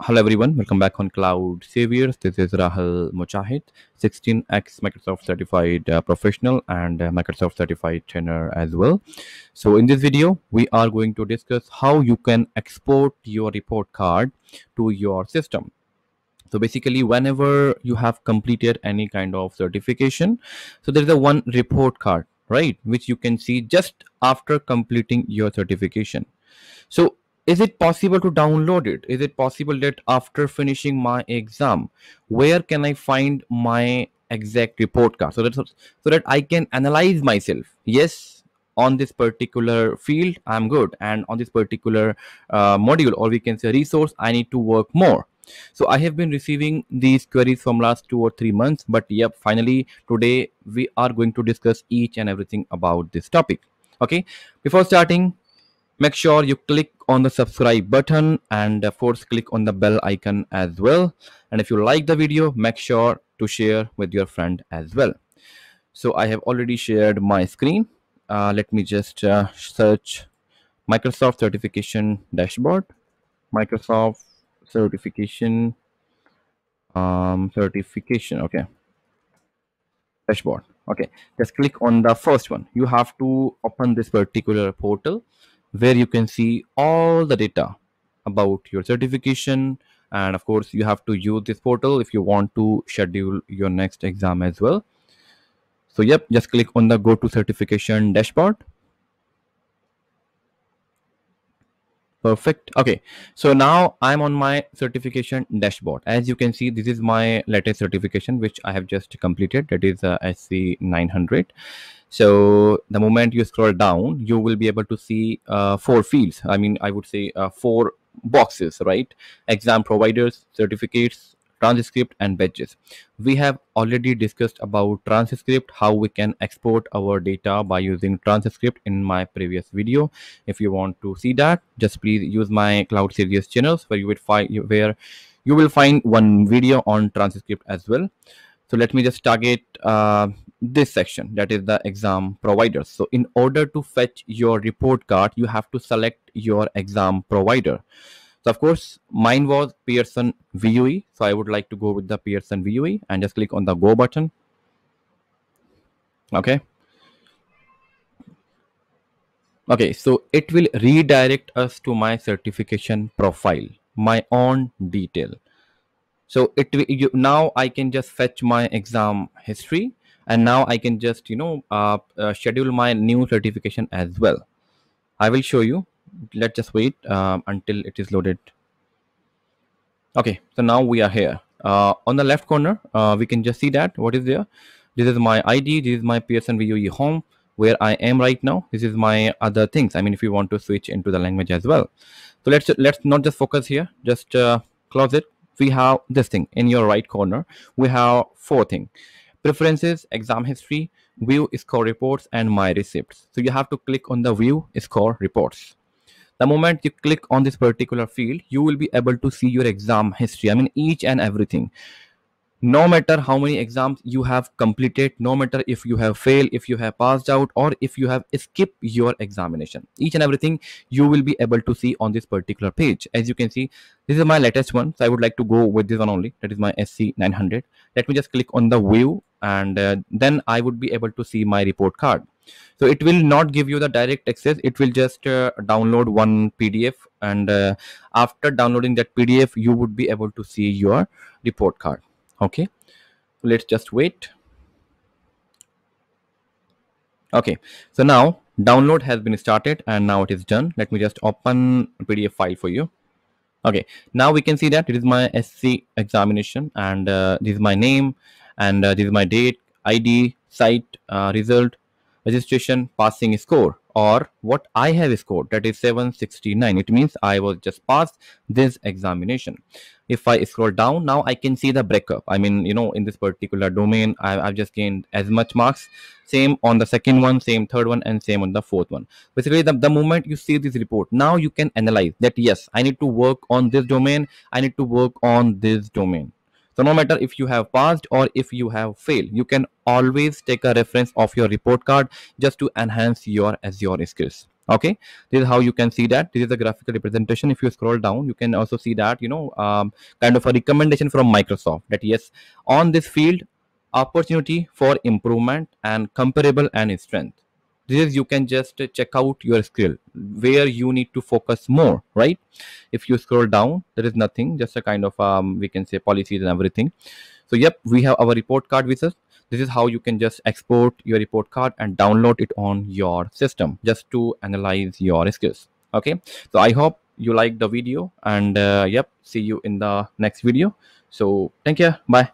Hello everyone, welcome back on Cloud Saviors. This is Rahul Mujahid, 16x Microsoft certified professional and Microsoft certified trainer as well. So in this video, we are going to discuss how you can export your report card to your system. So basically, whenever you have completed any kind of certification, so there is a one report card, right, which you can see just after completing your certification. So, is it possible to download it? Is it possible that after finishing my exam, where can I find my exact report card so that I can analyze myself? Yes, on this particular field, I'm good, and on this particular module, or we can say resource, I need to work more. So I have been receiving these queries from last 2 or 3 months, but yep, finally today we are going to discuss each and everything about this topic. Okay, before starting, make sure you click on the subscribe button and of course click on the bell icon as well. And if you like the video, make sure to share with your friend as well. So I have already shared my screen. Let me just search Microsoft certification dashboard. Microsoft certification certification. Okay, dashboard. Okay, just click on the first one. You have to open this particular portal where you can see all the data about your certification, and of course you have to use this portal if you want to schedule your next exam as well. So yep, just click on the go to certification dashboard. Perfect. Okay, so now I'm on my certification dashboard. As you can see, this is my latest certification which I have just completed, that is SC 900. So the moment you scroll down, you will be able to see four fields. I mean, I would say four boxes, right? Exam providers, certificates, transcript, and badges. We have already discussed about transcript, how we can export our data by using transcript in my previous video. If you want to see that, just please use my Cloud Series channels where you will find one video on transcript as well. So let me just target this section, that is the exam providers. So in order to fetch your report card, you have to select your exam provider. So of course mine was Pearson VUE, so I would like to go with the Pearson VUE and just click on the go button. Okay, so it will redirect us to my certification profile, my own detail. So now I can just fetch my exam history, and now I can just schedule my new certification as well. I will show you. Let's just wait until it is loaded. Okay, so now we are here. On the left corner, we can just see that what is there. This is my ID. This is my Pearson VUE home where I am right now. This is my other things. I mean, if you want to switch into the language as well. So let's not just focus here. Just close it. We have this thing in your right corner. We have four things: preferences, exam history, view score reports, and my receipts. So you have to click on the view score reports. The moment you click on this particular field, you will be able to see your exam history. I mean, each and everything. No matter how many exams you have completed, no matter if you have failed, if you have passed out, or if you have skipped your examination, each and everything you will be able to see on this particular page. As you can see, this is my latest one, so I would like to go with this one only. That is my SC 900. Let me just click on the view, and then I would be able to see my report card. So it will not give you the direct access. It will just download one PDF, and after downloading that PDF, you would be able to see your report card. Okay, let's just wait. Okay, so now download has been started and now it is done. Let me just open a PDF file for you. Okay, now we can see that it is my SC examination, and this is my name, and this is my date, ID, site, result, registration, passing score, or what I have scored, that is 769. It means I was just passed this examination. If I scroll down, now I can see the breakup. I mean, in this particular domain, I've just gained as much marks. Same on the second one, same third one, and same on the fourth one. Basically, the moment you see this report, now you can analyze that, yes, I need to work on this domain, I need to work on this domain. So no matter if you have passed or if you have failed, you can always take a reference of your report card just to enhance your Azure skills. Okay, this is how you can see that. This is the graphical representation. If you scroll down, you can also see that, kind of a recommendation from Microsoft that yes, on this field, opportunity for improvement and comparable and strength. This is, you can just check out your skill where you need to focus more, right? If you scroll down, there is nothing, just a kind of we can say policies and everything. So yep, we have our report card with us. This is how you can just export your report card and download it on your system just to analyze your skills. Okay, so I hope you like the video, and yep, see you in the next video. So thank you, bye.